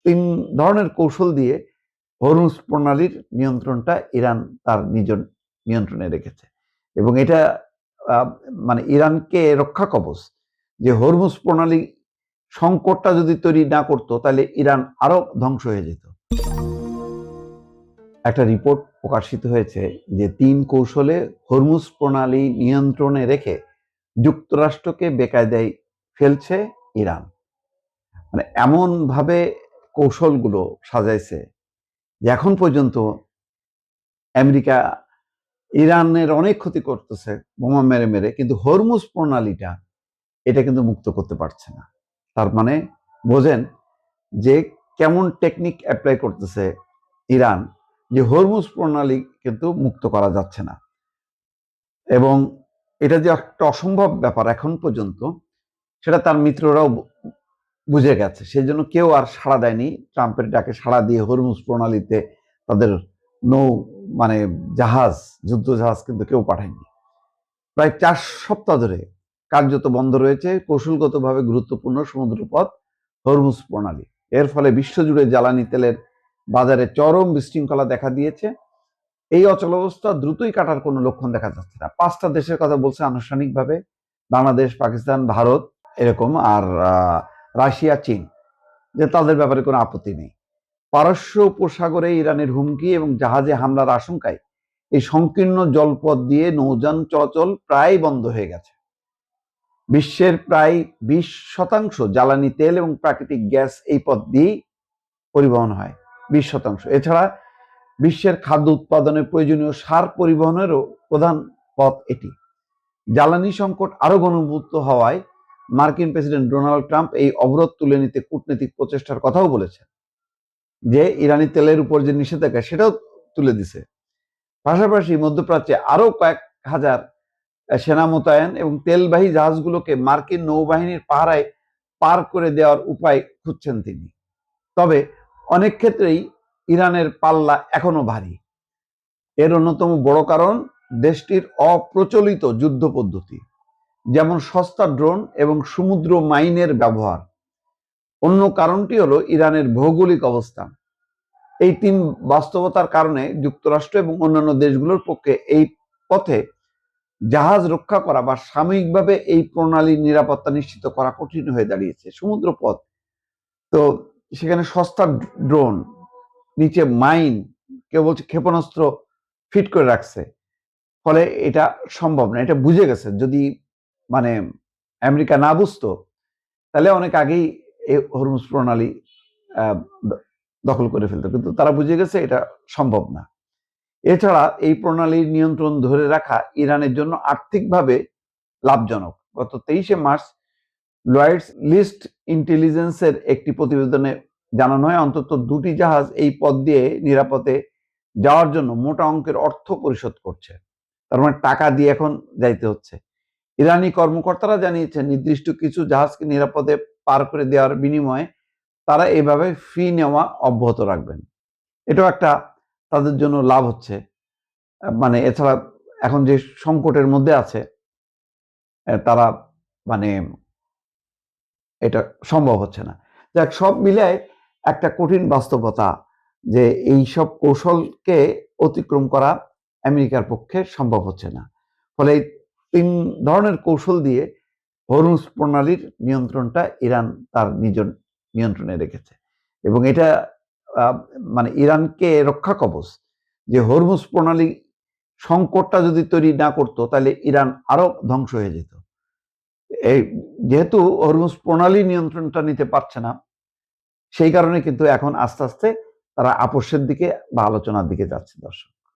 তিন ধরনের কৌশল দিয়ে হরমুজ প্রণালীর নিয়ন্ত্রণটা ইরান তার নিজ নিয়ন্ত্রণে রেখেছে, এবং এটা মানে ইরানকে রক্ষা কবচ। যে হরমুজ প্রণালী সংকটটা যদি তৈরি না করতো তাহলে ইরান আরো ধ্বংস হয়ে যেত। একটা রিপোর্ট প্রকাশিত হয়েছে যে 3 কৌশলে হরমুজ প্রণালী নিয়ন্ত্রণে রেখে যুক্তরাষ্ট্রকে বেকায়দায় ফেলছে ইরান। মানে এমন ভাবে কৌশলগুলো সাজাইছে যে এখন পর্যন্ত আমেরিকা ইরানের অনেক ক্ষতি করতেছে বোমা মেরে মেরে, কিন্তু হরমুজ প্রণালীটা এটা কিন্তু মুক্ত করতে পারছে না। তার মানে বোঝেন যে কেমন টেকনিক অ্যাপ্লাই করতেছে ইরান, যে হরমুজ প্রণালী কিন্তু মুক্ত করা যাচ্ছে না। এবং এটা যে একটা অসম্ভব ব্যাপার এখন পর্যন্ত, সেটা তার মিত্ররাও বুঝে গেছে। সেই জন্য কেউ আর সাড়া দেয়নি ট্রাম্পের ডাকে সাড়া দিয়ে হরমুজ প্রণালীতে তাদের মানে জাহাজ, যুদ্ধ জাহাজ কিন্তু কেউ পাঠায়নি। প্রায় 4 সপ্তাহ ধরে কার্যত বন্ধ রয়েছে কৌশলগতভাবে গুরুত্বপূর্ণ সমুদ্রপথ হরমুজ প্রণালী। এর ফলে বিশ্বজুড়ে জ্বালানি তেলের বাজারে চরম বিশৃঙ্খলা দেখা দিয়েছে। এই অচলাবস্থা দ্রুতই কাটার কোনো লক্ষণ দেখা যাচ্ছে না। 5টা দেশের কথা বলছে আনুষ্ঠানিকভাবে, বাংলাদেশ, পাকিস্তান, ভারত এরকম, আর রাশিয়া, চীন, যে তাদের ব্যাপারে কোনো আপত্তি নেই। পারস্য উপসাগরে ইরানের হুমকি এবং জাহাজে হামলার আশঙ্কায় এই সংকীর্ণ জলপথ দিয়ে নৌযান চলাচল প্রায় বন্ধ হয়ে গেছে। বিশ্বের প্রায় 20% জ্বালানি তেল এবং প্রাকৃতিক গ্যাস এই পথ দিয়েই পরিবহন হয়, 20%। এছাড়া বিশ্বের খাদ্য উৎপাদনে প্রয়োজনীয় সার পরিবহনেরও প্রধান পথ এটি। জ্বালানি সংকট আরো ঘনীভূত হওয়ায় মার্কিন প্রেসিডেন্ট ডোনাল্ড ট্রাম্প এই অবরোধ তুলে নিতে কূটনৈতিক প্রচেষ্টার কথাও বলেছেন, যে ইরানি তেলের উপর যে নিষেধাজ্ঞা সেটাও তুলে দিছে। পাশাপাশি মধ্যপ্রাচ্যে আরো কয়েক হাজার সেনা মোতায়েন এবং তেলবাহী জাহাজগুলোকে মার্কিন নৌবাহিনীর পাহারায় পার করে দেওয়ার উপায় খুঁজছেন তিনি। তবে অনেক ক্ষেত্রেই ইরানের পাল্লা এখনো ভারী। এর অন্যতম বড় কারণ দেশটির অপ্রচলিত যুদ্ধ পদ্ধতি, যেমন সস্তা ড্রোন এবং সমুদ্র মাইনের ব্যবহার। অন্য কারণটি হলো ইরানের ভৌগোলিক অবস্থান। এই 3 বাস্তবতার কারণে যুক্তরাষ্ট্র এবং অন্যান্য দেশগুলোর পক্ষে এই পথে জাহাজ রক্ষা করা বা সাময়িকভাবে এই প্রণালীর নিরাপত্তা নিশ্চিত করা কঠিন হয়ে দাঁড়িয়েছে। সমুদ্র পথ তো সেখানে সস্তা ড্রোন, নিচে মাইন, কেউ বলছে ক্ষেপণাস্ত্র ফিট করে রাখছে, ফলে এটা সম্ভব না। এটা বুঝে গেছে, যদি মানে আমেরিকা না বুঝতো তাহলে অনেক আগেই এই হরমুজ প্রণালী দখল করে ফেলতো, কিন্তু তারা বুঝে গেছে এটা সম্ভব না। এছাড়া এই প্রণালীর নিয়ন্ত্রণ ধরে রাখা ইরানের জন্য আর্থিকভাবে লাভজনক। গত 23শে মার্চ লয়েডস লিস্ট ইন্টেলিজেন্সের একটি প্রতিবেদনে জানানো হয় অন্তত 2টি জাহাজ এই পথ দিয়ে নিরাপদে যাওয়ার জন্য মোটা অঙ্কের অর্থ পরিশোধ করছে। তার মানে টাকা দিয়ে এখন যাইতে হচ্ছে। ইরানি কর্মকর্তারা জানিয়েছেন নির্দিষ্ট কিছু জাহাজকে নিরাপদে পার করে দেওয়ার বিনিময়ে তারা এভাবে ফি নেওয়া অব্যাহত রাখবেন। এটাও একটা তাদের জন্য লাভ হচ্ছে। মানে এছাড়া এখন যে সংকটের মধ্যে আছে তারা মানে এটা সম্ভব হচ্ছে না। যাক, সব মিলায় একটা কঠিন বাস্তবতা যে এই সব কৌশলকে অতিক্রম করা আমেরিকার পক্ষে সম্ভব হচ্ছে না। ফলে এই 3 ধরনের কৌশল দিয়ে হরমুজ প্রণালীর নিয়ন্ত্রণটা ইরান তার নিজ নিয়ন্ত্রণে রেখেছে, এবং এটা মানে ইরানকে রক্ষা কবচ। যে হরমুজ প্রণালী সংকটটা যদি তৈরি না করতো তাহলে ইরান আরো ধ্বংস হয়ে যেত। এই যেহেতু হরমুজ প্রণালী নিয়ন্ত্রণটা নিতে পারছে না, সেই কারণে কিন্তু এখন আস্তে আস্তে তারা আপোষের দিকে বা আলোচনার দিকে যাচ্ছে। দর্শক।